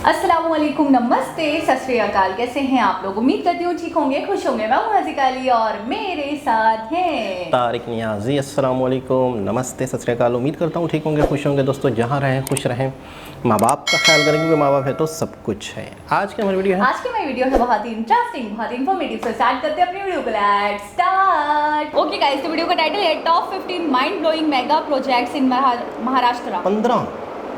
अस्सलामुअलैकुम, नमस्ते, सत श्री अकाल। कैसे हैं आप लोग? उम्मीद करती हूँ ठीक होंगे, खुश होंगे। मैं हूँ हज़ीका अली और मेरे साथ हैं तारिक नियाज़ी। अस्सलामुअलैकुम, नमस्ते, सत श्री अकाल। उम्मीद करता हूँ ठीक होंगे, खुश होंगे। दोस्तों, जहाँ रहें खुश रहें, माँ बाप का ख्याल करें क्योंकि माँ बाप है तो सब कुछ है। आज की हमारी वीडियो है बहुत ही इंटरेस्टिंग, बहुत ही इन्फॉर्मेटिव। तो स्टार्ट करते हैं अपनी वीडियो को। Let's start. ओके गाइस, तो वीडियो का टाइटल है top 15 mind blowing mega projects in Maharashtra. 15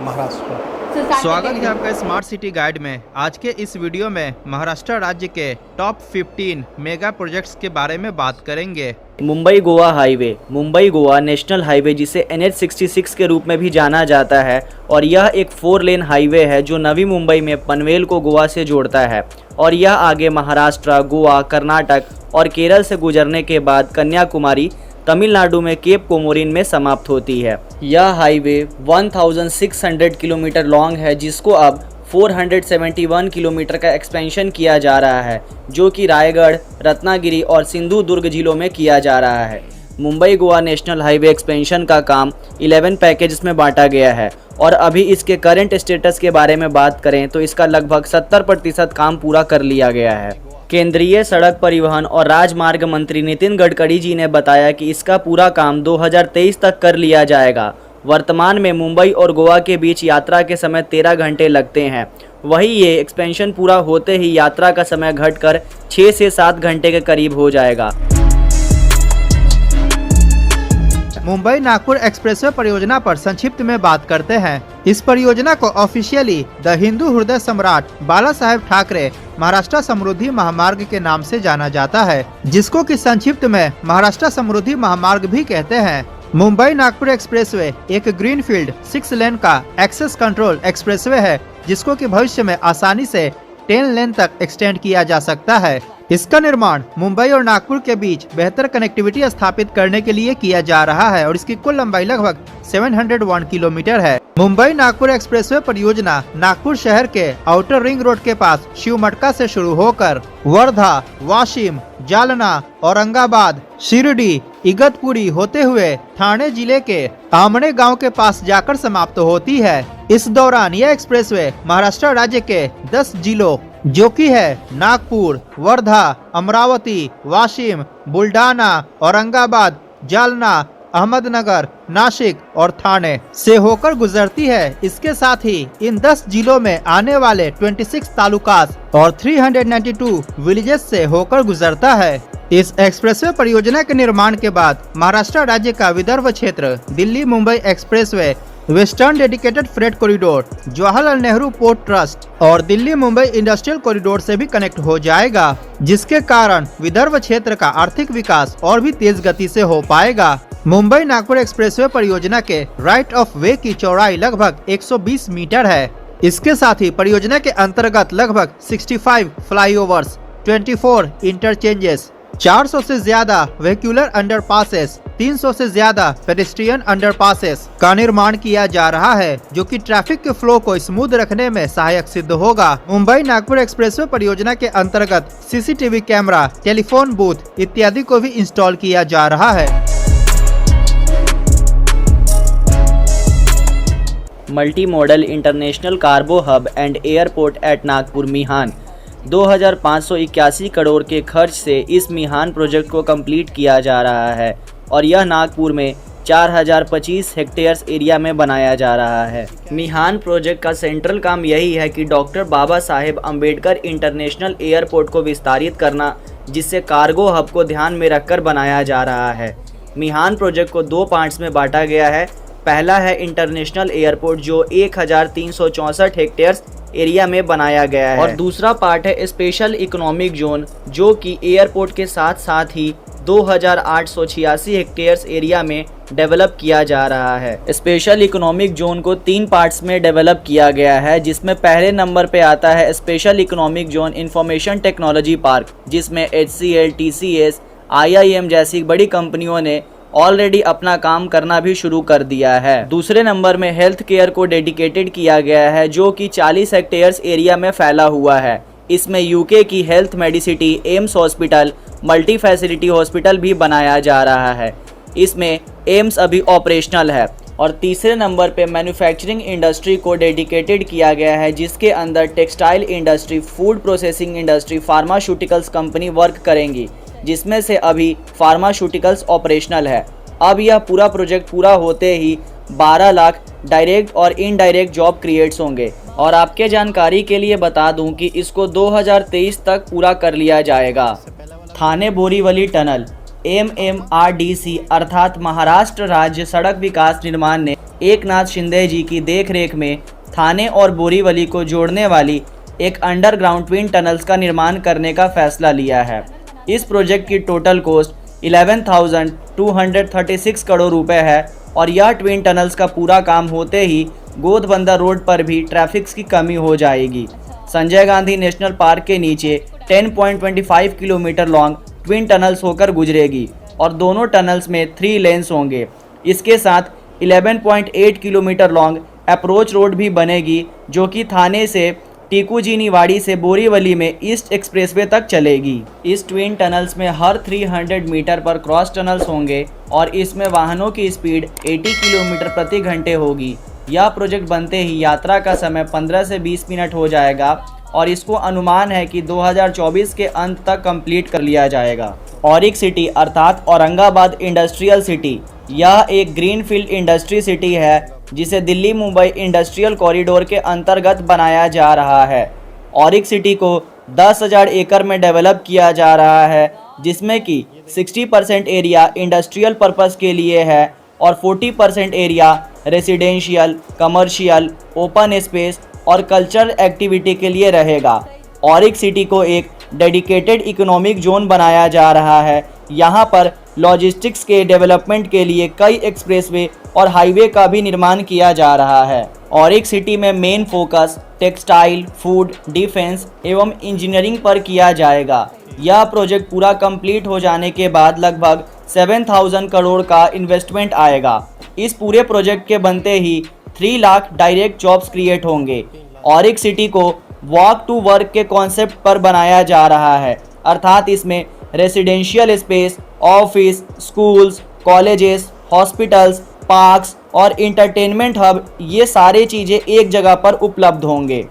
Maharashtra. स्वागत है आपका स्मार्ट सिटी गाइड में। आज के इस वीडियो में महाराष्ट्र राज्य के टॉप 15 मेगा प्रोजेक्ट्स के बारे में बात करेंगे। Mumbai Goa highway, Mumbai Goa national highway जिसे NH66 के रूप में भी जाना जाता है, और यह एक 4 लेन हाईवे है जो नवी मुंबई में पनवेल को गोवा से जोड़ता है, और यह आगे महाराष्ट्र, गोवा, कर्नाटक और केरल से गुजरने के बाद कन्याकुमारी, तमिलनाडु में केप कोमोरिन में समाप्त होती है। यह हाईवे 1600 किलोमीटर लॉन्ग है, जिसको अब 471 किलोमीटर का एक्सपेंशन किया जा रहा है, जो कि रायगढ़, रत्नागिरी और सिंधु दुर्ग जिलों में किया जा रहा है। Mumbai Goa national highway expansion का काम 11 पैकेजेस में बांटा गया है, और अभी इसके करंट स्टेटस के बारे में बात करें तो इसका लगभग 70% काम पूरा कर लिया गया है। केंद्रीय सड़क परिवहन और राजमार्ग मंत्री नितिन गडकरी जी ने बताया कि इसका पूरा काम 2023 तक कर लिया जाएगा। वर्तमान में मुंबई और गोवा के बीच यात्रा के समय 13 घंटे लगते हैं। वहीं ये एक्सपेंशन पूरा होते ही यात्रा का समय घटकर 6 से 7 घंटे के करीब हो जाएगा। मुंबई नागपुर एक्सप्रेसवे परियोजना पर संक्षिप्त में बात करते हैं। इस परियोजना को ऑफिशियली द हिंदू हृदय सम्राट बाला साहेब ठाकरे महाराष्ट्र समृद्धि महामार्ग के नाम से जाना जाता है, जिसको कि संक्षिप्त में महाराष्ट्र समृद्धि महामार्ग भी कहते हैं। मुंबई नागपुर एक्सप्रेसवे एक ग्रीनफील्ड 6 लेन का एक्सेस कंट्रोल एक्सप्रेसवे है, जिसको कि भविष्य में आसानी से 10 लेन तक एक्सटेंड किया जा सकता है। इसका निर्माण मुंबई और नागपुर के बीच बेहतर कनेक्टिविटी स्थापित करने के लिए किया जा रहा है, और इसकी कुल लंबाई लगभग 701 किलोमीटर है। मुंबई नागपुर एक्सप्रेसवे परियोजना नागपुर शहर के आउटर रिंग रोड के पास शिवमटका से शुरू होकर वर्धा, वाशिम, जालना, औरंगाबाद, शिरडी, इगतपुरी होते हुए ठाणे जिले के आमणे गांव के पास जाकर समाप्त होती है। इस दौरान यह एक्सप्रेसवे महाराष्ट्र राज्य के 10 जिलों जो कि है नागपुर, वर्धा, अमरावती, वाशिम, बुल्ढाना, औरंगाबाद, जालना, अहमदनगर, नासिक और ठाणे से होकर गुजरती है। इसके साथ ही इन 10 जिलों में आने वाले 26 तालुकास और 392 विलेजेस से होकर गुजरता है। इस एक्सप्रेसवे परियोजना के निर्माण के बाद महाराष्ट्र राज्य का विदर्भ क्षेत्र Delhi Mumbai expressway, western dedicated freight corridor, Jawaharlal Nehru port trust और दिल्ली मुंबई इंडस्ट्रियल कॉरिडोर से भी कनेक्ट हो जाएगा, जिसके कारण विदर्भ क्षेत्र का आर्थिक विकास और भी तेज गति से हो पाएगा। मुंबई नागपुर एक्सप्रेसवे परियोजना के राइट ऑफ वे की चौड़ाई लगभग 120 मीटर है। इसके साथ ही परियोजना के अंतर्गत लगभग 65 फ्लाईओवर्स, 24 इंटरचेंजेस, 400 से ज्यादा वेहिकुलर अंडरपासेस, 300 से ज्यादा पेडेस्ट्रियन अंडरपासेस का निर्माण किया जा रहा है, जो कि ट्रैफिक के फ्लो को स्मूथ रखने में सहायक सिद्ध होगा। मुंबई नागपुर एक्सप्रेसवे परियोजना के अंतर्गत CCTV कैमरा, टेलीफोन बूथ इत्यादि को भी इंस्टॉल किया जा रहा है। Multi modal international cargo hub and airport at Nagpur मिहान 2581 करोड़ के खर्च से इस मिहान प्रोजेक्ट को कंप्लीट किया जा रहा है, और यह नागपुर में 4025 हेक्टेयर्स एरिया में बनाया जा रहा है। मिहान प्रोजेक्ट का सेंट्रल काम यही है कि doctor Baba Saheb Ambedkar international airport को विस्तारित करना, जिससे कार्गो हब को ध्यान में रखकर बनाया जा रहा है। मिहान प्रोजेक्ट को 2 पार्ट्स में बांटा गया है। पहला है इंटरनेशनल एयरपोर्ट, जो 1364 हेक्टेयर्स एरिया में बनाया गया है, और दूसरा पार्ट है स्पेशल इकोनॉमिक जोन, जो कि एयरपोर्ट के साथ साथ ही 2886 हेक्टेयर्स एरिया में डेवलप किया जा रहा है। स्पेशल इकोनॉमिक जोन को 3 पार्ट्स में डेवलप किया गया है, जिसमें पहले नंबर पे आता है special economic zone information technology park, जिसमें HCL, TCS, IIM जैसी बड़ी कंपनियों ने ऑलरेडी अपना काम करना भी शुरू कर दिया है। दूसरे नंबर में हेल्थ केयर को डेडिकेटेड किया गया है, जो कि 40 हेक्टेयर्स एरिया में फैला हुआ है। इसमें यूके की health Medicity, AIIMS hospital, multi facility hospital भी बनाया जा रहा है। इसमें एम्स अभी ऑपरेशनल है। और तीसरे नंबर पे मैन्युफैक्चरिंग इंडस्ट्री को डेडिकेटेड किया गया है, जिसके अंदर textile industry, food processing industry, pharmaceuticals company work करेंगी, जिसमें से अभी फार्मास्यूटिकल्स ऑपरेशनल है। अब यह पूरा प्रोजेक्ट पूरा होते ही 12 लाख डायरेक्ट और इनडायरेक्ट जॉब क्रिएट्स होंगे। और आपके जानकारी के लिए बता दूं कि इसको 2023 तक पूरा कर लिया जाएगा। थाने बोरीवली टनल MMRDC अर्थात महाराष्ट्र राज्य सड़क विकास निर्माण ने एकनाथ शिंदे जी की देखरेख में थाने और बोरीवली को जोड़ने वाली एक अंडरग्राउंड ट्विन टनल्स का निर्माण करने का फैसला लिया है। इस प्रोजेक्ट की टोटल कॉस्ट 11,236 करोड़ रुपए है और यह ट्विन टनल्स का पूरा काम होते ही गोदबंदा रोड पर भी ट्रैफिक की कमी हो जाएगी। संजय गांधी नेशनल पार्क के नीचे 10.25 किलोमीटर लॉन्ग ट्विन टनल्स होकर गुजरेगी और दोनों टनल्स में 3 लेन्स होंगे। इसके साथ 11.8 किलोमीटर लॉन्ग अप्रोच रोड भी बनेगी, जो कि थाने से टीकूजीनीवाड़ी से बोरीवली में ईस्ट एक्सप्रेसवे तक चलेगी। इस ट्विन टनल्स में हर 300 मीटर पर क्रॉस टनल्स होंगे और इसमें वाहनों की स्पीड 80 किलोमीटर प्रति घंटे होगी। यह प्रोजेक्ट बनते ही यात्रा का समय 15 से 20 मिनट हो जाएगा और इसको अनुमान है कि 2024 के अंत तक कंप्लीट कर लिया जाएगा। औरिक सिटी अर्थात औरंगाबाद इंडस्ट्रियल सिटी, यह एक ग्रीनफील्ड इंडस्ट्री सिटी है जिसे दिल्ली मुंबई इंडस्ट्रियल कॉरिडोर के अंतर्गत बनाया जा रहा है। औरिक सिटी को 10,000 एकड़ में डेवलप किया जा रहा है, जिसमें कि 60% एरिया इंडस्ट्रियल पर्पस के लिए है और 40% area residential, commercial, open space और कल्चरल एक्टिविटी के लिए रहेगा। औरिक सिटी को एक डेडिकेटेड इकोनॉमिक जोन बनाया जा रहा है। यहाँ पर लॉजिस्टिक्स के डेवलपमेंट के लिए कई एक्सप्रेसवे और हाईवे का भी निर्माण किया जा रहा है। औरिक सिटी में main focus textile, food, defence एवं इंजीनियरिंग पर किया जाएगा। यह प्रोजेक्ट पूरा कंप्लीट हो जाने के बाद लगभग 7,000 करोड़ का इन्वेस्टमेंट आएगा। इस पूरे प्रोजेक्ट के बनते ही 3 लाख डायरेक्ट जॉब्स क्रिएट होंगे। औरिक सिटी को वॉक टू वर्क के कॉन्सेप्ट पर बनाया जा रहा है, अर्थात इसमें residential space, office, schools, colleges, hospitals, parks और इंटरटेनमेंट हब, ये सारी चीज़ें एक जगह पर उपलब्ध होंगे।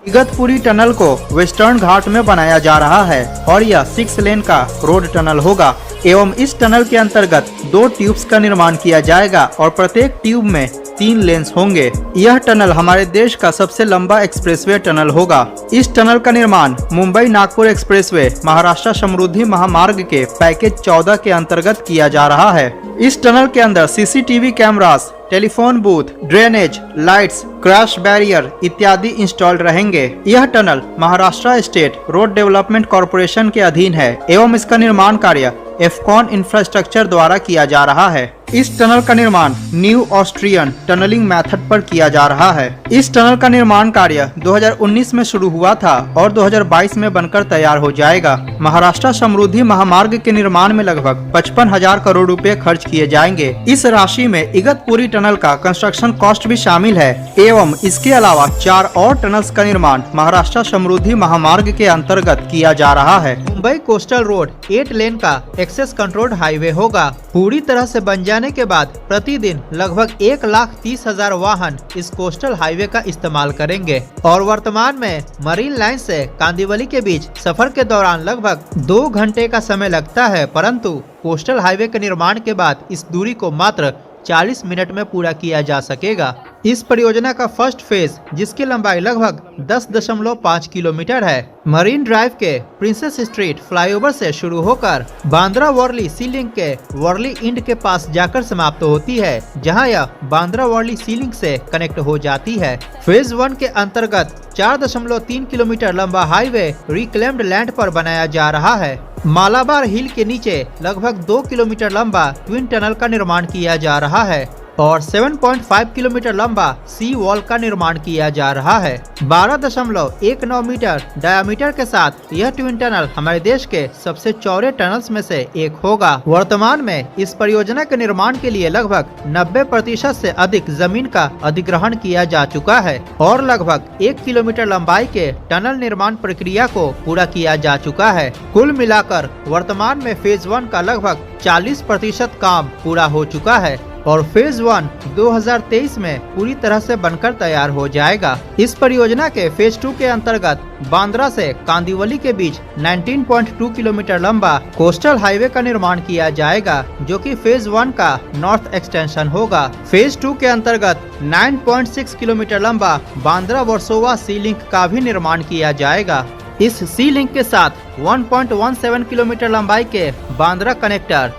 इगतपुरी टनल को वेस्टर्न घाट में बनाया जा रहा है और यह 6 लेन का रोड टनल होगा एवं इस टनल के अंतर्गत 2 ट्यूब्स का निर्माण किया जाएगा और प्रत्येक ट्यूब में 3 लेन्स होंगे। यह टनल हमारे देश का सबसे लंबा एक्सप्रेसवे टनल होगा। इस टनल का निर्माण मुंबई नागपुर एक्सप्रेसवे महाराष्ट्र समृद्धि महामार्ग के पैकेज 14 के अंतर्गत किया जा रहा है। इस टनल के अंदर CCTV cameras, telephone booth, drainage, lights, crash barrier इत्यादि इंस्टॉल्ड रहेंगे। यह tunnel Maharashtra state road development corporation के अधीन है एवं इसका निर्माण कार्य एफकॉन इंफ्रास्ट्रक्चर द्वारा किया जा रहा है। इस टनल का निर्माण न्यू ऑस्ट्रियन टनलिंग मेथड पर किया जा रहा है। इस टनल का निर्माण कार्य 2019 में शुरू हुआ था और 2022 में बनकर तैयार हो जाएगा। महाराष्ट्र समृद्धि महामार्ग के निर्माण में लगभग 55,000 करोड़ रुपए खर्च किए जाएंगे। इस राशि में इगतपुरी टनल का कंस्ट्रक्शन कॉस्ट भी शामिल है एवं इसके अलावा 4 और टनल्स का निर्माण महाराष्ट्र समृद्धि महामार्ग के अंतर्गत किया जा रहा है। मुंबई कोस्टल रोड 8 लेन का एक्सेस कंट्रोल्ड हाईवे होगा। पूरी तरह से बन जाने के बाद प्रतिदिन लगभग 1,30,000 वाहन इस कोस्टल हाईवे का इस्तेमाल करेंगे और वर्तमान में मरीन लाइन से कांदिवली के बीच सफर के दौरान लगभग 2 घंटे का समय लगता है, परंतु कोस्टल हाईवे के निर्माण के बाद इस दूरी को मात्र 40 मिनट में पूरा किया जा सकेगा। इस परियोजना का फर्स्ट फेज, जिसकी लंबाई लगभग 10.5 किलोमीटर है, मरीन ड्राइव के प्रिंसेस स्ट्रीट फ्लाईओवर से शुरू होकर बांद्रा वर्ली सी लिंक के वर्ली इंड के पास जाकर समाप्त होती है, जहां यह बांद्रा वर्ली सी लिंक से कनेक्ट हो जाती है। फेज 1 के अंतर्गत 4.3 किलोमीटर लंबा हाईवे रिक्लेम्ड लैंड पर बनाया जा रहा है। मालाबार हिल के नीचे लगभग 2 किलोमीटर लंबा ट्विन टनल का निर्माण किया जा रहा है और 7.5 किलोमीटर लंबा सी वॉल का निर्माण किया जा रहा है। 12.19 मीटर डायामीटर के साथ यह ट्विन टनल हमारे देश के सबसे चौड़े टनल्स में से एक होगा। वर्तमान में इस परियोजना के निर्माण के लिए लगभग 90% से अधिक जमीन का अधिग्रहण किया जा चुका है और लगभग 1 किलोमीटर लंबाई के टनल निर्माण प्रक्रिया को पूरा किया जा चुका है। कुल मिलाकर वर्तमान में फेज 1 का लगभग 40% काम पूरा हो चुका है और फेज 1 2023 में पूरी तरह से बनकर तैयार हो जाएगा। इस परियोजना के फेज 2 के अंतर्गत बांद्रा से कांदिवली के बीच 19.2 किलोमीटर लंबा कोस्टल हाईवे का निर्माण किया जाएगा, जो कि फेज 1 का नॉर्थ एक्सटेंशन होगा। फेज 2 के अंतर्गत 9.6 किलोमीटर लंबा बांद्रा वर्सोवा सी लिंक का भी निर्माण किया जाएगा। इस सी लिंक के साथ 1.17 किलोमीटर लंबाई के बांद्रा कनेक्टर,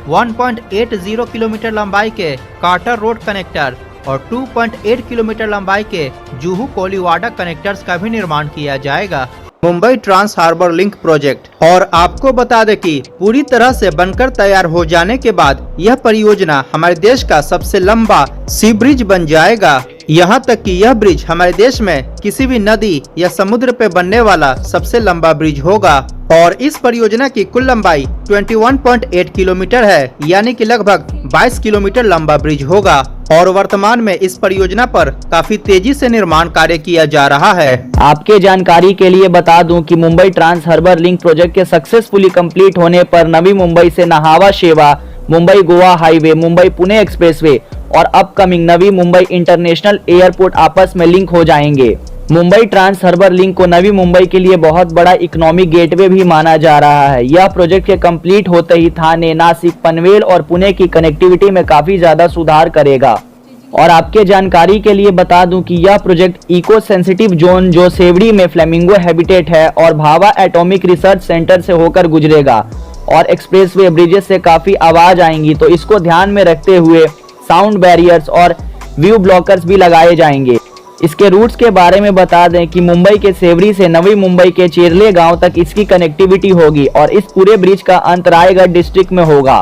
1.80 किलोमीटर लंबाई के कार्टर रोड कनेक्टर और 2.8 किलोमीटर लंबाई के जुहू कोलीवाड़ा कनेक्टर्स का भी निर्माण किया जाएगा। Mumbai trans harbour link project. और आपको बता दें कि पूरी तरह से बनकर तैयार हो जाने के बाद यह परियोजना हमारे देश का सबसे लंबा सी ब्रिज बन जाएगा। यहाँ तक कि यह ब्रिज हमारे देश में किसी भी नदी या समुद्र पे बनने वाला सबसे लंबा ब्रिज होगा। और इस परियोजना की कुल लंबाई 21.8 किलोमीटर है, यानी कि लगभग 22 किलोमीटर लंबा ब्रिज होगा। और वर्तमान में इस परियोजना पर काफी तेजी से निर्माण कार्य किया जा रहा है। आपके जानकारी के लिए बता दूं कि Mumbai trans harbour link project के सक्सेसफुली कंप्लीट होने पर नवी मुंबई से नाहावा शेवा, मुंबई गोवा हाईवे, मुंबई पुणे एक्सप्रेसवे और upcoming Navi Mumbai international airport आपस में लिंक हो जाएंगे। मुंबई ट्रांस हार्बर लिंक को नवी मुंबई के लिए बहुत बड़ा इकोनॉमिक गेटवे भी माना जा रहा है। यह प्रोजेक्ट के कंप्लीट होते ही थाने, नासिक, पनवेल और पुणे की कनेक्टिविटी में काफी ज्यादा सुधार करेगा। और आपके जानकारी के लिए बता दूं कि यह प्रोजेक्ट इको सेंसिटिव जोन जो सेवड़ी में फ्लेमिंगो हैबिटेट है और भाभा एटॉमिक रिसर्च सेंटर से होकर गुजरेगा और एक्सप्रेसवे ब्रिजेस से काफी आवाज आएंगी, तो इसको ध्यान में रखते हुए साउंड बैरियर्स और व्यू ब्लॉकर्स भी लगाए जाएंगे। इसके रूट्स के बारे में बता दें कि मुंबई के सेवरी से नवी मुंबई के चेरले गांव तक इसकी कनेक्टिविटी होगी और इस पूरे ब्रिज का अंत रायगढ़ डिस्ट्रिक्ट में होगा।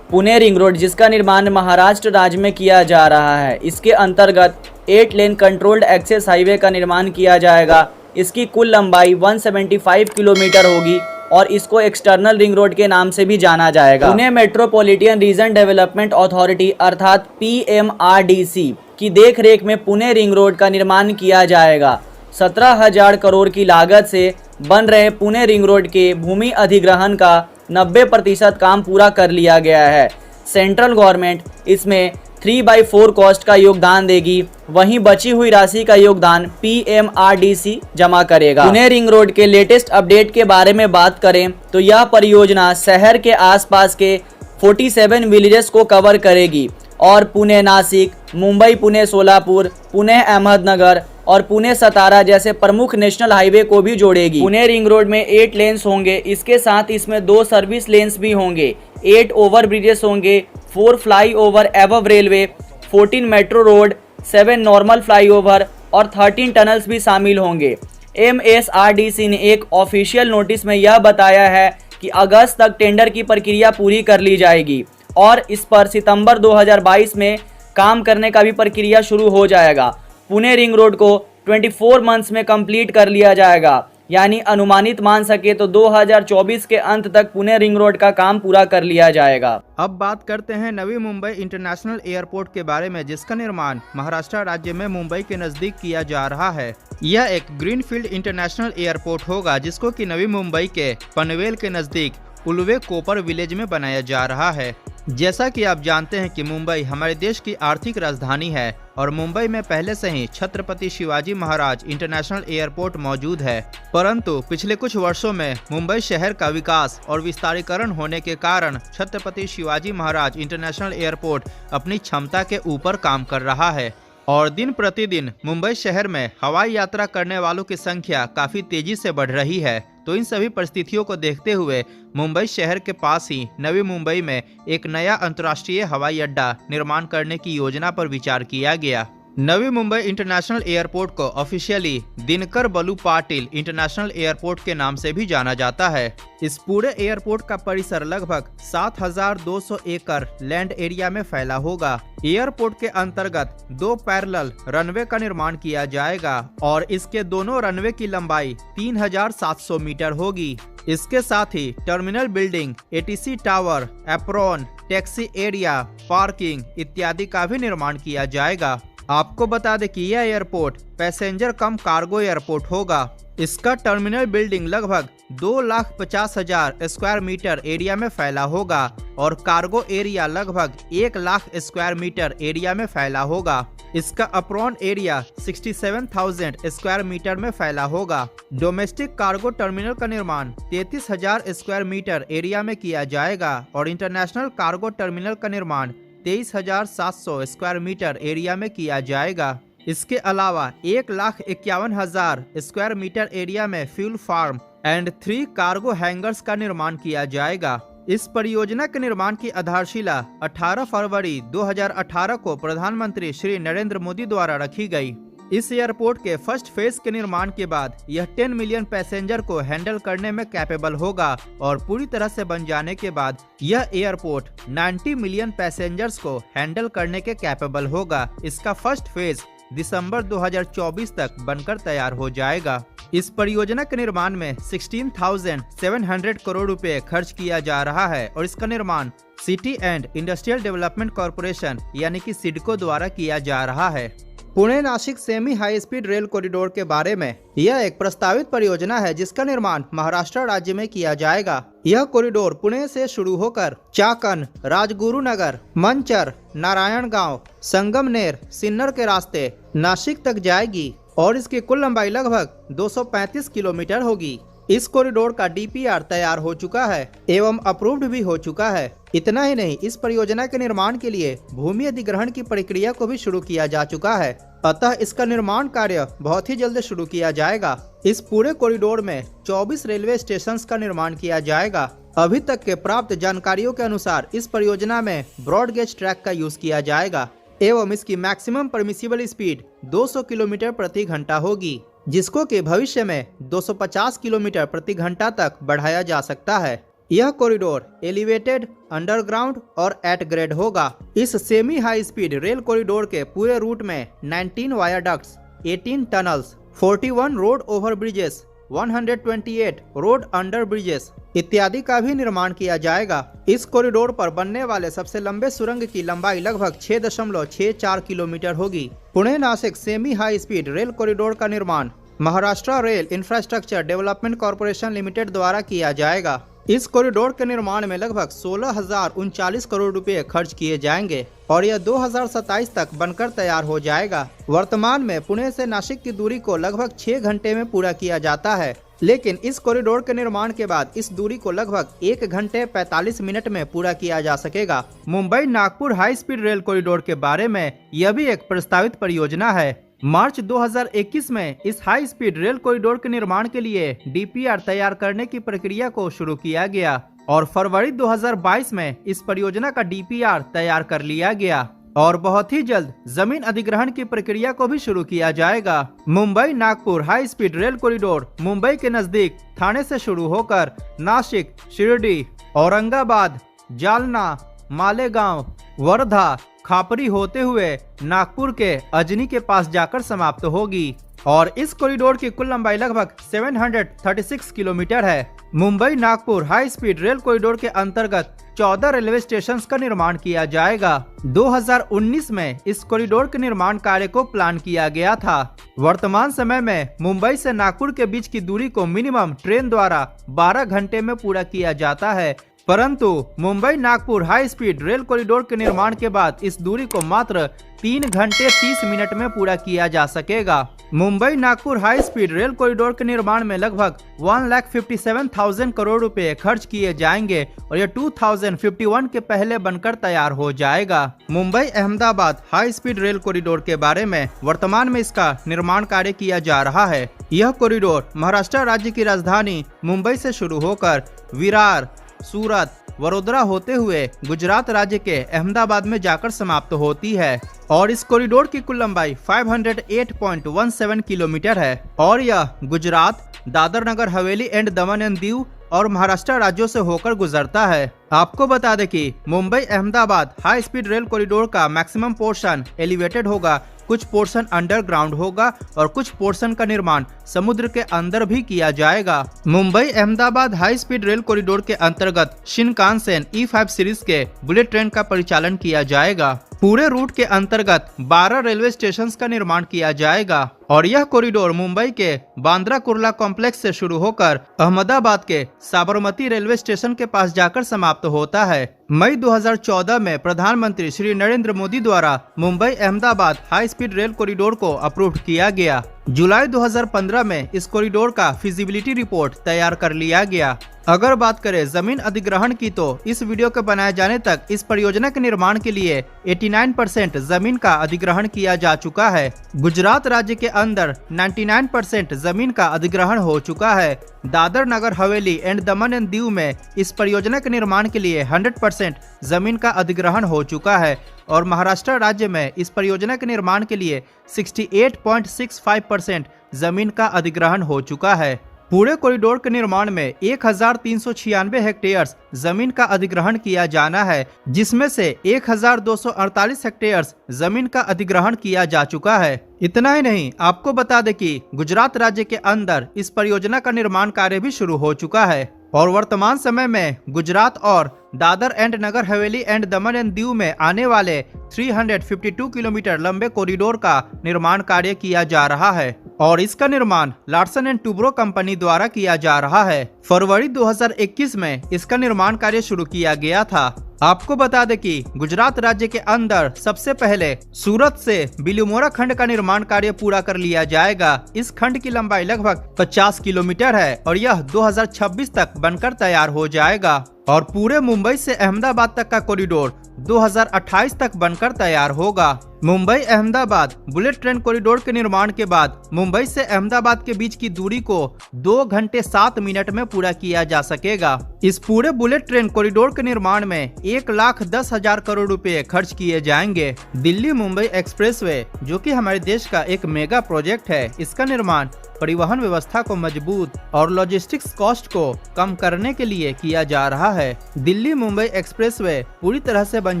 पुणे रिंग रोड, जिसका निर्माण महाराष्ट्र राज्य में किया जा रहा है, इसके अंतर्गत 8 लेन कंट्रोल्ड एक्सेस हाईवे का निर्माण किया जाएगा। इसकी कुल लंबाई 175 किलोमीटर होगी और इसको एक्सटर्नल रिंग रोड के नाम से भी जाना जाएगा। Pune metropolitan region development authority अर्थात PMRDC की देखरेख में पुणे रिंग रोड का निर्माण किया जाएगा। 17,000 करोड़ की लागत से बन रहे पुणे रिंग रोड के भूमि अधिग्रहण का 90% काम पूरा कर लिया गया है। सेंट्रल गवर्नमेंट इसमें 3/4 कॉस्ट का योगदान देगी, वहीं बची हुई राशि का योगदान PMRDC जमा करेगा। पुणे रिंग रोड के लेटेस्ट अपडेट के बारे में बात करें तो यह परियोजना शहर के आसपास के 47 विलेजेस को कवर करेगी और पुणे नासिक, मुंबई पुणे सोलापुर, पुणे अहमदनगर और पुणे सतारा जैसे प्रमुख नेशनल हाईवे को भी जोड़ेगी। पुणे रिंग रोड में 8 लेन्स होंगे, इसके साथ इसमें 2 सर्विस लेन्स भी होंगे, 8 ओवर ब्रिजेस होंगे, 4 fly over above railway, 14 metro road, 7 normal flyover और 13 टनल्स भी शामिल होंगे। MSRDC ने एक ऑफिशियल नोटिस में यह बताया है कि अगस्त तक टेंडर की प्रक्रिया पूरी कर ली जाएगी और इस पर सितंबर 2022 में काम करने का भी प्रक्रिया शुरू हो जाएगा। पुणे रिंग रोड को 24 मंथ्स में कंप्लीट कर लिया जाएगा, यानी अनुमानित मान सके तो 2024 के अंत तक पुणे रिंग रोड का काम पूरा कर लिया जाएगा। अब बात करते हैं नवी मुंबई इंटरनेशनल एयरपोर्ट के बारे में, जिसका निर्माण महाराष्ट्र राज्य में मुंबई के नजदीक किया जा रहा है। यह एक ग्रीनफील्ड इंटरनेशनल एयरपोर्ट होगा, जिसको कि नवी मुंबई के पनवेल के नजदीक उल्वे कोपर विलेज में बनाया जा रहा है। जैसा कि आप जानते हैं कि मुंबई हमारे देश की आर्थिक राजधानी है और मुंबई में पहले से ही छत्रपति शिवाजी महाराज इंटरनेशनल एयरपोर्ट मौजूद है, परंतु पिछले कुछ वर्षों में मुंबई शहर का विकास और विस्तारीकरण होने के कारण छत्रपति शिवाजी महाराज इंटरनेशनल एयरपोर्ट अपनी क्षमता के ऊपर काम कर रहा है और दिन प्रतिदिन मुंबई शहर में हवाई यात्रा करने वालों की संख्या काफी तेजी से बढ़ रही है। तो इन सभी परिस्थितियों को देखते हुए मुंबई शहर के पास ही नवी मुंबई में एक नया अंतर्राष्ट्रीय हवाई अड्डा निर्माण करने की योजना पर विचार किया गया। नवी मुंबई इंटरनेशनल एयरपोर्ट को ऑफिशियली दिनकर बलू पाटिल इंटरनेशनल एयरपोर्ट के नाम से भी जाना जाता है। इस पूरे एयरपोर्ट का परिसर लगभग 7,200 एकड़ लैंड एरिया में फैला होगा। एयरपोर्ट के अंतर्गत 2 पैरेलल रनवे का निर्माण किया जाएगा और इसके दोनों रनवे की लंबाई 3,700 मीटर होगी। इसके साथ ही terminal building, ATC tower, apron, taxi area, parking इत्यादि का भी निर्माण किया जाएगा। आपको बता दें कि यह एयरपोर्ट पैसेंजर कम कार्गो एयरपोर्ट होगा। इसका टर्मिनल बिल्डिंग लगभग 2,50,000 स्क्वायर मीटर एरिया में फैला होगा। और कार्गो एरिया लगभग 1 लाख स्क्वायर मीटर एरिया में फैला होगा। इसका अप्रॉन एरिया 67,000 स्क्वायर मीटर में फैला होगा। डोमेस्टिक कार्गो टर्मिनल का निर्माण 33,000 स्क्वायर मीटर एरिया में किया जाएगा और इंटरनेशनल कार्गो टर्मिनल का निर्माण 23,700 स्क्वायर मीटर एरिया में किया जाएगा। इसके अलावा 1,51,000 स्क्वायर मीटर एरिया में fuel farm and 3 cargo hangars का निर्माण किया जाएगा। इस परियोजना के निर्माण की आधारशिला 18 फरवरी 2018 को प्रधानमंत्री श्री नरेंद्र मोदी द्वारा रखी गई। इस एयरपोर्ट के फर्स्ट फेज के निर्माण के बाद यह 10 मिलियन पैसेंजर को हैंडल करने में कैपेबल होगा और पूरी तरह से बन जाने के बाद यह एयरपोर्ट 90 मिलियन पैसेंजर्स को हैंडल करने के कैपेबल होगा। इसका फर्स्ट फेज दिसंबर 2024 तक बनकर तैयार हो जाएगा। इस परियोजना के निर्माण में 16,700 करोड़ रुपए खर्च किया जा रहा है और इसका निर्माण city and industrial development corporation यानी कि सिडको द्वारा किया जा रहा है। Pune Nashik semi high speed rail corridor के बारे में, यह एक प्रस्तावित परियोजना है जिसका निर्माण महाराष्ट्र राज्य में किया जाएगा। यह कॉरिडोर पुणे से शुरू होकर चाकन, राजगुरुनगर, मंचर, नारायणगांव, संगमनेर, सिन्नर के रास्ते नासिक तक जाएगी और इसकी कुल लंबाई लगभग 235 किलोमीटर होगी। इस कॉरिडोर का डीपीआर तैयार हो चुका है एवं अप्रूव्ड भी हो चुका है। इतना ही नहीं, इस परियोजना के निर्माण के लिए भूमि अधिग्रहण की प्रक्रिया को भी शुरू किया जा चुका है, अतः इसका निर्माण कार्य बहुत ही जल्द शुरू किया जाएगा। इस पूरे कॉरिडोर में 24 रेलवे स्टेशंस का निर्माण किया जाएगा। अभी तक के प्राप्त जानकारियों के अनुसार इस परियोजना में ब्रॉड गेज ट्रैक का यूज किया जाएगा एवं इसकी मैक्सिमम परमिसिबल स्पीड 200 किलोमीटर प्रति घंटा होगी, जिसको कि भविष्य में 250 किलोमीटर प्रति घंटा तक बढ़ाया जा सकता है। यह कॉरिडोर एलिवेटेड, अंडरग्राउंड और एट ग्रेड होगा। इस semi high speed rail corridor के पूरे रूट में 19 वायाडक्ट्स, 18 tunnels, 41 road over bridges, 128 road under bridges इत्यादि का भी निर्माण किया जाएगा। इस कॉरिडोर पर बनने वाले सबसे लंबे सुरंग की लंबाई लगभग 6.64 किलोमीटर होगी। Pune Nashik semi high speed rail corridor का निर्माण Maharashtra rail infrastructure development corporation limited द्वारा किया जाएगा। इस कॉरिडोर के निर्माण में लगभग 16,039 करोड़ रुपए खर्च किए जाएंगे और यह 2027 तक बनकर तैयार हो जाएगा। वर्तमान में पुणे से नासिक की दूरी को लगभग 6 घंटे में पूरा किया जाता है, लेकिन इस कॉरिडोर के निर्माण के बाद इस दूरी को लगभग 1 घंटे 45 मिनट में पूरा किया जा सकेगा। Mumbai Nagpur high speed rail corridor के बारे में, यह भी एक प्रस्तावित परियोजना है। मार्च 2021 में इस हाई स्पीड रेल कॉरिडोर के निर्माण के लिए डीपीआर तैयार करने की प्रक्रिया को शुरू किया गया और फरवरी 2022 में इस परियोजना का डीपीआर तैयार कर लिया गया और बहुत ही जल्द जमीन अधिग्रहण की प्रक्रिया को भी शुरू किया जाएगा। Mumbai Nagpur high speed rail corridor Mumbai के नजदीक ठाणे से शुरू होकर नासिक, शिरडी, औरंगाबाद, जालना, मालेगांव, वर्धा, खापरी होते हुए नागपुर के अजनी के पास जाकर समाप्त होगी और इस कॉरिडोर की कुल लंबाई लगभग 736 किलोमीटर है। Mumbai Nagpur high speed rail corridor के अंतर्गत 14 रेलवे स्टेशन का निर्माण किया जाएगा। 2019 में इस कॉरिडोर के निर्माण कार्य को प्लान किया गया था। वर्तमान समय में मुंबई से नागपुर के बीच की दूरी को मिनिमम ट्रेन द्वारा 12 घंटे में पूरा किया जाता है, परंतु Mumbai Nagpur high speed rail corridor के निर्माण के बाद इस दूरी को मात्र 3 घंटे 30 मिनट में पूरा किया जा सकेगा। Mumbai Nagpur high speed rail corridor के निर्माण में लगभग 1,57,000 करोड़ रुपए खर्च किए जाएंगे और यह 2051 के पहले बनकर तैयार हो जाएगा। Mumbai Ahmedabad high speed rail corridor के बारे में, वर्तमान में इसका निर्माण कार्य किया जा रहा है। यह कॉरिडोर महाराष्ट्र राज्य की राजधानी मुंबई से शुरू होकर विरार, सूरत, वडोदरा होते हुए गुजरात राज्य के अहमदाबाद में जाकर समाप्त होती है और इस कॉरिडोर की कुल लंबाई 508.17 किलोमीटर है और यह Gujarat, Dadar Nagar Haveli and Daman and Diu और महाराष्ट्र राज्यों से होकर गुजरता है। आपको बता दें कि Mumbai Ahmedabad high speed rail corridor का मैक्सिमम पोर्शन एलिवेटेड होगा, कुछ पोर्शन अंडरग्राउंड होगा और कुछ पोर्शन का निर्माण समुद्र के अंदर भी किया जाएगा। Mumbai Ahmedabad high speed rail corridor के अंतर्गत शिनकानसेन E5 सीरीज के बुलेट ट्रेन का परिचालन किया जाएगा। पूरे रूट के अंतर्गत 12 रेलवे स्टेशन का निर्माण किया जाएगा और यह कॉरिडोर मुंबई के बांद्रा कुर्ला कॉम्प्लेक्स से शुरू होकर अहमदाबाद के साबरमती रेलवे स्टेशन के पास जाकर समाप्त होता है। मई 2014 में प्रधानमंत्री श्री नरेंद्र मोदी द्वारा Mumbai Ahmedabad high speed rail corridor को अप्रूव किया गया। जुलाई 2015 में इस कॉरिडोर का फिजिबिलिटी रिपोर्ट तैयार कर लिया गया। अगर बात करें जमीन अधिग्रहण की तो इस वीडियो के बनाए जाने तक इस परियोजना के निर्माण के लिए 89% जमीन का अधिग्रहण किया जा चुका है। गुजरात राज्य के अंदर 99% जमीन का अधिग्रहण हो चुका है। Dadar Nagar Haveli and Daman and Diu में इस परियोजना के निर्माण के लिए 100% जमीन का अधिग्रहण हो चुका है और महाराष्ट्र राज्य में इस परियोजना के निर्माण के लिए 68.65% जमीन का अधिग्रहण हो चुका है। पूरे कॉरिडोर के निर्माण में 1396 हेक्टेयर्स जमीन का अधिग्रहण किया जाना है, जिसमें से 1248 हेक्टेयर्स जमीन का अधिग्रहण किया जा चुका है। इतना ही नहीं, आपको बता दें कि गुजरात राज्य के अंदर इस परियोजना का निर्माण कार्य भी शुरू हो चुका है और वर्तमान समय में गुजरात और Dadar and Nagar Haveli and Daman and Diu में आने वाले 352 किलोमीटर लंबे कॉरिडोर का निर्माण कार्य किया जा रहा है और इसका निर्माण लार्सन एंड टूब्रो कंपनी द्वारा किया जा रहा है। फरवरी 2021 में इसका निर्माण कार्य शुरू किया गया था। आपको बता दें कि गुजरात राज्य के अंदर सबसे पहले सूरत से बिलीमोरा खंड का निर्माण कार्य पूरा कर लिया जाएगा। इस खंड की लंबाई लगभग 50 किलोमीटर है और यह 2026 तक बनकर तैयार हो जाएगा और पूरे मुंबई से अहमदाबाद तक का कॉरिडोर 2028 तक बनकर तैयार होगा। Mumbai Ahmedabad bullet train corridor के निर्माण के बाद मुंबई से अहमदाबाद के बीच की दूरी को 2 घंटे 7 मिनट में पूरा किया जा सकेगा। इस पूरे बुलेट ट्रेन कॉरिडोर के निर्माण में 1,10,000 करोड़ रुपए खर्च किए जाएंगे। दिल्ली मुंबई एक्सप्रेसवे, जो कि हमारे देश का एक मेगा प्रोजेक्ट है, इसका निर्माण परिवहन व्यवस्था को मजबूत और लॉजिस्टिक्स कॉस्ट को कम करने के लिए किया जा रहा है। दिल्ली मुंबई एक्सप्रेसवे पूरी तरह से बन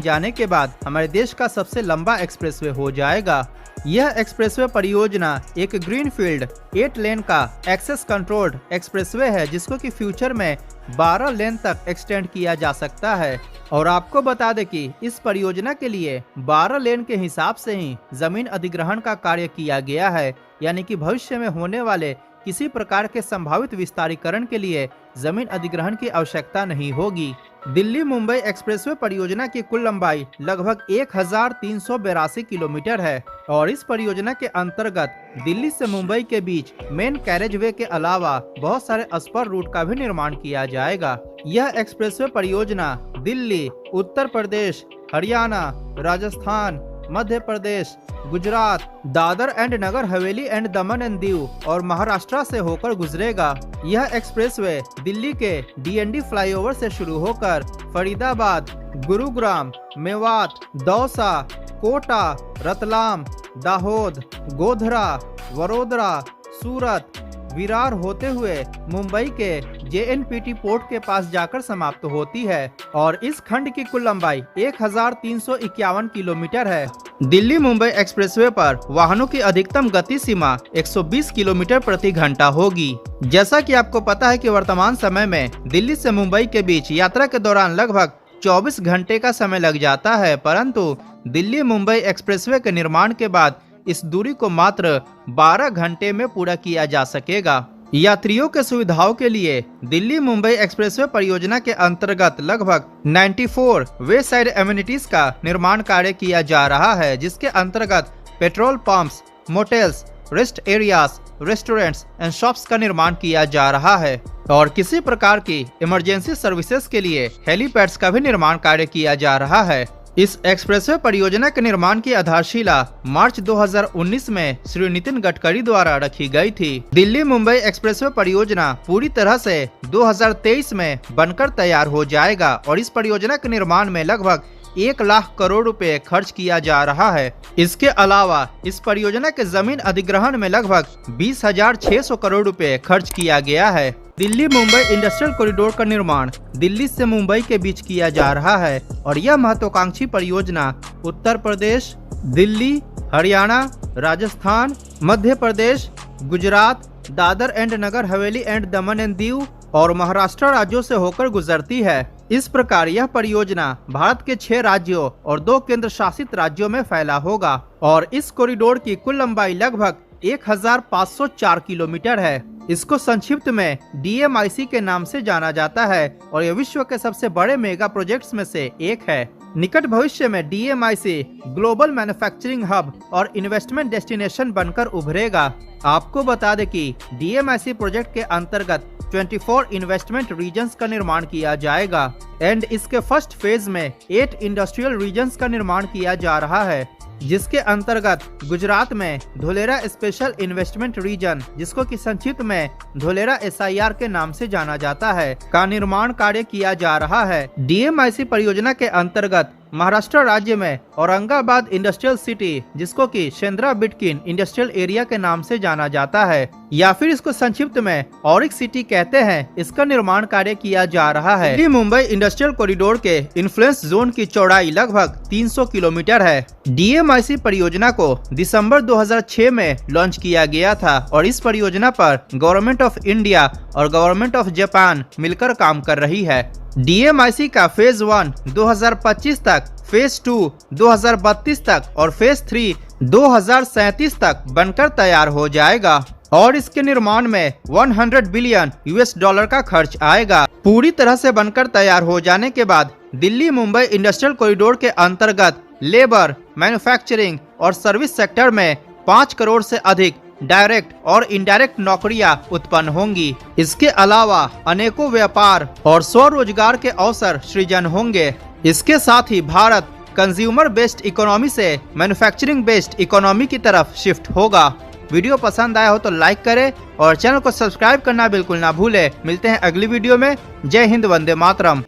जाने के बाद हमारे देश का सबसे लंबा एक्सप्रेसवे हो जाएगा। यह एक्सप्रेसवे परियोजना एक ग्रीनफील्ड 8 लेन का एक्सेस कंट्रोल्ड एक्सप्रेसवे है, जिसको कि फ्यूचर में 12 लेन तक एक्सटेंड किया जा सकता है। और आपको बता दें कि इस परियोजना के लिए 12 लेन के हिसाब से ही जमीन अधिग्रहण का कार्य किया गया है, यानी कि भविष्य में होने वाले किसी प्रकार के संभावित विस्तारीकरण के लिए जमीन अधिग्रहण की आवश्यकता नहीं होगी। दिल्ली मुंबई एक्सप्रेसवे परियोजना की कुल लंबाई लगभग 1382 किलोमीटर है और इस परियोजना के अंतर्गत दिल्ली से मुंबई के बीच मेन कैरेजवे के अलावा बहुत सारे स्पर रूट का भी निर्माण किया जाएगा। यह एक्सप्रेसवे परियोजना Delhi, Uttar Pradesh, Haryana, Rajasthan, Madhya Pradesh, Gujarat, Dadar and Nagar Haveli and Daman and Diu और महाराष्ट्र से होकर गुजरेगा। यह एक्सप्रेसवे दिल्ली के DND फ्लाईओवर से शुरू होकर फरीदाबाद, गुरुग्राम, मेवात, दौसा, कोटा, रतलाम, दाहोद, गोधरा, वडोदरा, सूरत, विरार होते हुए मुंबई के JNPT पोर्ट के पास जाकर समाप्त होती है और इस खंड की कुल लंबाई 1351 किलोमीटर है। दिल्ली मुंबई एक्सप्रेसवे पर वाहनों की अधिकतम गति सीमा 120 किलोमीटर प्रति घंटा होगी। जैसा कि आपको पता है कि वर्तमान समय में दिल्ली से मुंबई के बीच यात्रा के दौरान लगभग 24 घंटे का समय लग जाता है, परंतु दिल्ली मुंबई एक्सप्रेसवे के निर्माण के बाद इस दूरी को मात्र 12 घंटे में पूरा किया जा सकेगा। यात्रियों के सुविधाओं के लिए दिल्ली मुंबई एक्सप्रेसवे परियोजना के अंतर्गत लगभग 94 वे साइड एमिनिटीज का निर्माण कार्य किया जा रहा है, जिसके अंतर्गत petrol pumps, motels, rest areas, restaurants and shops का निर्माण किया जा रहा है और किसी प्रकार की इमरजेंसी सर्विसेज के लिए हेलीपैड्स का भी निर्माण कार्य किया जा रहा है। इस एक्सप्रेसवे परियोजना के निर्माण की आधारशिला मार्च 2019 में श्री नितिन गडकरी द्वारा रखी गई थी। दिल्ली मुंबई एक्सप्रेसवे परियोजना पूरी तरह से 2023 में बनकर तैयार हो जाएगा और इस परियोजना के निर्माण में लगभग 1 लाख करोड़ रुपए खर्च किया जा रहा है। इसके अलावा इस परियोजना के जमीन अधिग्रहण में लगभग 20,600 करोड़ रुपए खर्च किया गया है। दिल्ली मुंबई इंडस्ट्रियल कॉरिडोर का निर्माण दिल्ली से मुंबई के बीच किया जा रहा है और यह महत्वाकांक्षी परियोजना Uttar Pradesh, Delhi, Haryana, Rajasthan, Madhya Pradesh, Gujarat, Dadar and Nagar Haveli and Daman and Diu और महाराष्ट्र राज्यों से होकर गुजरती है। इस प्रकार यह परियोजना भारत के 6 राज्यों और 2 केंद्र शासित राज्यों में फैला होगा और इस कॉरिडोर की कुल लंबाई लगभग 1504 किलोमीटर है। इसको संक्षिप्त में DMIC के नाम से जाना जाता है और यह विश्व के सबसे बड़े मेगा प्रोजेक्ट्स में से एक है। निकट भविष्य में DMIC ग्लोबल मैन्युफैक्चरिंग हब और इन्वेस्टमेंट डेस्टिनेशन बनकर उभरेगा। आपको बता दें कि DMIC प्रोजेक्ट के अंतर्गत 24 इन्वेस्टमेंट रीजन्स का निर्माण किया जाएगा एंड इसके फर्स्ट फेज में 8 इंडस्ट्रियल रीजन्स का निर्माण किया जा रहा है, जिसके अंतर्गत गुजरात में धोलेरा स्पेशल इन्वेस्टमेंट रीजन, जिसको कि संक्षिप्त में धोलेरा SIR के नाम से जाना जाता है, का निर्माण कार्य किया जा रहा है। DMIC परियोजना के अंतर्गत महाराष्ट्र राज्य में औरंगाबाद इंडस्ट्रियल सिटी, जिसको कि शेंद्रा बिटकिन इंडस्ट्रियल एरिया के नाम से जाना जाता है या फिर इसको संक्षिप्त में औरिक सिटी कहते हैं, इसका निर्माण कार्य किया जा रहा है। दिल्ली मुंबई इंडस्ट्रियल कॉरिडोर के इन्फ्लुएंस जोन की चौड़ाई लगभग 300 किलोमीटर है। DMIC परियोजना को दिसंबर 2006 में लॉन्च किया गया था और इस परियोजना पर गवर्नमेंट ऑफ इंडिया और गवर्नमेंट ऑफ जापान मिलकर काम कर रही है। DMIC का फेज 1 2025 तक, फेज 2 2032 तक और फेज 3 2037 तक बनकर तैयार हो जाएगा और इसके निर्माण में 100 बिलियन US$ का खर्च आएगा। पूरी तरह से बनकर तैयार हो जाने के बाद दिल्ली मुंबई इंडस्ट्रियल कॉरिडोर के अंतर्गत लेबर, मैन्युफैक्चरिंग और सर्विस सेक्टर में 5 करोड़ से अधिक डायरेक्ट और इनडायरेक्ट नौकरियां उत्पन्न होंगी। इसके अलावा अनेकों व्यापार और स्वरोजगार के अवसर सृजन होंगे। इसके साथ ही भारत कंज्यूमर बेस्ड इकोनॉमी से मैन्युफैक्चरिंग बेस्ड इकोनॉमी की तरफ शिफ्ट होगा। वीडियो पसंद आया हो तो लाइक करें और चैनल को सब्सक्राइब करना बिल्कुल ना भूले। मिलते हैं अगली वीडियो में। जय हिंद, वंदे मातरम।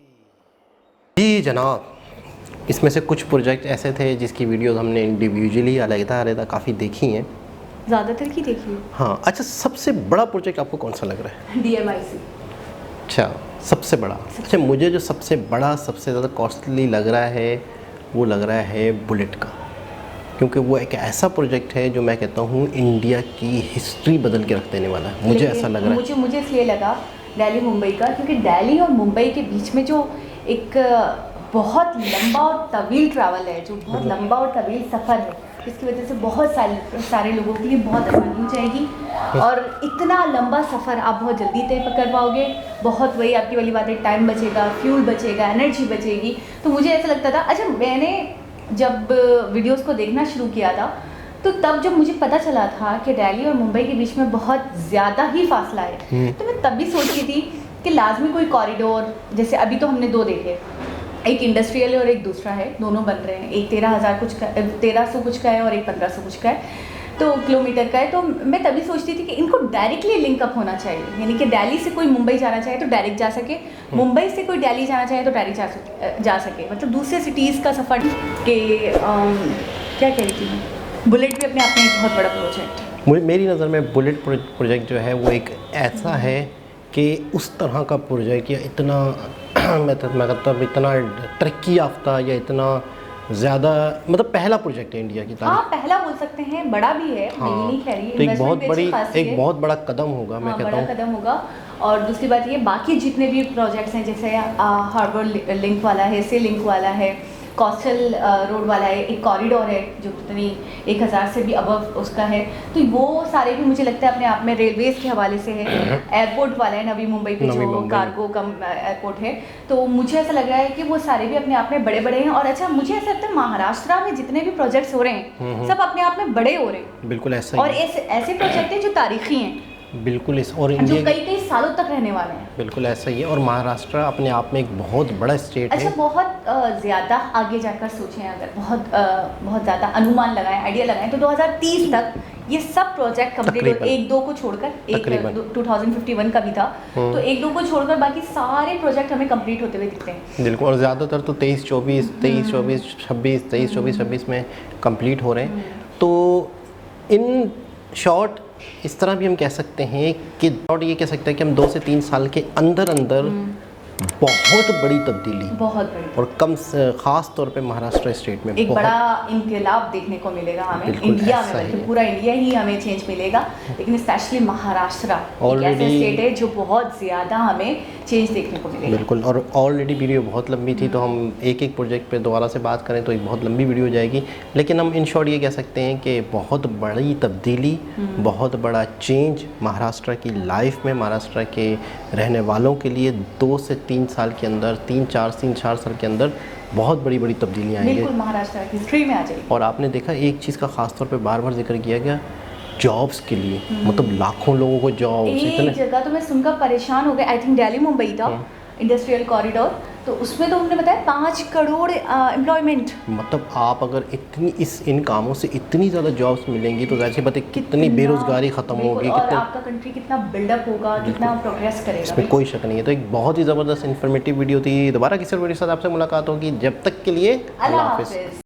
जी जनाब, इसमें से कुछ प्रोजेक्ट ऐसे थे जिसकी वीडियोस हमने इंडिविजुअली अलग-अलग काफ़ी देखी हैं, ज़्यादातर की देखी। हाँ। अच्छा, सबसे बड़ा प्रोजेक्ट आपको कौन सा लग रहा है? DMIC। अच्छा, सबसे बड़ा। अच्छा, मुझे जो सबसे बड़ा, सबसे ज़्यादा कॉस्टली लग रहा है वो लग रहा है बुलेट का, क्योंकि वो एक ऐसा प्रोजेक्ट है जो मैं कहता हूँ इंडिया की हिस्ट्री बदल के रख देने वाला है। मुझे ऐसा लग रहा है। मुझे इसलिए लगा दिल्ली मुंबई का, क्योंकि दिल्ली और मुंबई के बीच में जो एक बहुत लंबा और तवील ट्रैवल है, जो बहुत लंबा और तवील सफ़र है, इसकी वजह से बहुत सारे लोगों के लिए बहुत आसानी हो जाएगी और इतना लंबा सफ़र आप बहुत जल्दी तय कर पाओगे। बहुत वही आपकी वाली बात है, टाइम बचेगा, फ्यूल बचेगा, एनर्जी बचेगी। तो मुझे ऐसा लगता था, अच्छा मैंने जब वीडियोस को देखना शुरू किया था तो तब जब मुझे पता चला था कि दिल्ली और मुंबई के बीच में बहुत ज़्यादा ही फासला है, तो मैं तब भी सोच रही थी कि लाजमी कोई कॉरिडोर, जैसे अभी तो हमने 2 देखे, एक इंडस्ट्रियल है और एक दूसरा है, दोनों बन रहे हैं। एक 13,000 कुछ का, 1300 कुछ का है और एक 1500 कुछ का है, तो किलोमीटर का है। तो मैं तभी सोचती थी कि इनको डायरेक्टली लिंकअप होना चाहिए, यानी कि दिल्ली से कोई मुंबई जाना चाहे तो डायरेक्ट जा सके, मुंबई से कोई दिल्ली जाना चाहे तो डायरेक्ट जा सके, मतलब दूसरे सिटीज़ का सफ़र के क्या कह रही थी मैं, बुलेट भी अपने आप में एक बहुत बड़ा प्रोजेक्ट है। मेरी नज़र में बुलेट प्रोजेक्ट जो है वो एक ऐसा है कि उस तरह का प्रोजेक्ट या इतना मतलब इतना तरक्की याफ्ता या इतना ज़्यादा, मतलब पहला प्रोजेक्ट है इंडिया की तारीख। हाँ, पहला बोल सकते हैं, बड़ा भी है। हाँ, मैं नहीं कह रही, तो एक बहुत बड़ा कदम होगा। मैं कहता हूँ बड़ा कदम होगा। और दूसरी बात ये, बाकी जितने भी प्रोजेक्ट्स हैं, जैसे हार्बर लिंक वाला है, से लिंक वाला है, कोस्टल रोड वाला है, एक कॉरिडोर है जो कितनी 1000 से भी अबव उसका है, तो वो सारे भी मुझे लगता है अपने आप में रेलवेज़ के हवाले से है। एयरपोर्ट वाला है नवी मुंबई पे, जो कार्गो कम एयरपोर्ट है, तो मुझे ऐसा लग रहा है कि वो सारे भी अपने आप में बड़े बड़े हैं। और अच्छा, मुझे ऐसा लगता है महाराष्ट्र में जितने भी प्रोजेक्ट्स हो रहे हैं सब अपने आप में बड़े हो रहे हैं। बिल्कुल ऐसा ही। और ऐसे प्रोजेक्ट हैं जो तारीखी हैं, बिल्कुल इस, और जो कई सालों तक रहने वाले हैं। बिल्कुल ऐसा ही है। और महाराष्ट्र अपने आप में एक बहुत बड़ा स्टेट है। अच्छा, बहुत ज़्यादा आगे जाकर सोचें, अगर बहुत ज़्यादा अनुमान लगाएं, आइडिया लगाएं, तो 2030 तक ये सब प्रोजेक्ट कंप्लीट, 1-2 को छोड़कर, एक 2051 का भी था, तो 1-2 को छोड़कर बाकी सारे प्रोजेक्ट हमें कंप्लीट होते हुए दिखते हैं। बिल्कुल, और ज़्यादातर तो 23-24, 23-24-26 में कंप्लीट हो रहे हैं। तो इन शॉर्ट इस तरह भी हम कह सकते हैं कि ये कह सकते हैं कि हम 2 से 3 साल के अंदर बहुत बड़ी तब्दीली बहुत बड़ी। और ख़ास तौर पे महाराष्ट्र स्टेट में एक बहुत बड़ा इंकलाब देखने को मिलेगा हमें बिल्कुल इंडिया में, ऐसा ही बल्कि है। पूरा इंडिया ही हमें चेंज मिलेगा, लेकिन स्पेशली महाराष्ट्र एक ऐसा Already- स्टेट है जो बहुत ज़्यादा हमें चेंज देखने को मिलेगा। बिल्कुल। और ऑलरेडी वीडियो बहुत लंबी थी, तो हम एक एक प्रोजेक्ट पे दोबारा से बात करें तो एक बहुत लंबी वीडियो हो जाएगी, लेकिन हम इन शॉर्ट ये कह सकते हैं कि बहुत बड़ी तब्दीली, बहुत बड़ा चेंज महाराष्ट्र की लाइफ में, महाराष्ट्र के रहने वालों के लिए 2 से 3 साल के अंदर, 3-4 साल के अंदर बहुत बड़ी बड़ी तब्दीलियाँ आएंगी। बिल्कुल महाराष्ट्र की हिस्ट्री में आ जाएगी। और आपने देखा एक चीज़ का ख़ास तौर पे बार बार जिक्र किया गया, जॉब्स के लिए, मतलब लाखों लोगों को जॉब्स एक इतने। जगह तो मैं सुनकर परेशान हो गई, आई थिंक दिल्ली मुंबई था, इंडस्ट्रियल कॉरिडोर, तो उसमें तो उन्होंने बताया 5 करोड़ एम्प्लॉयमेंट। मतलब आप अगर इन कामों से इतनी ज़्यादा जॉब्स मिलेंगी तो ज़ाहिर सी बात है कितनी बेरोज़गारी ख़त्म होगी, और कितने, आपका कंट्री कितना बिल्डअप होगा, कितना प्रोग्रेस करेगा। इसमें कोई शक नहीं है। तो एक बहुत ही ज़बरदस्त इन्फॉर्मेटिव वीडियो थी। दोबारा किसी वीडियो के साथ आपसे मुलाकात होगी, जब तक के लिए अल्लाह हाफ़िज़। हाफिज़।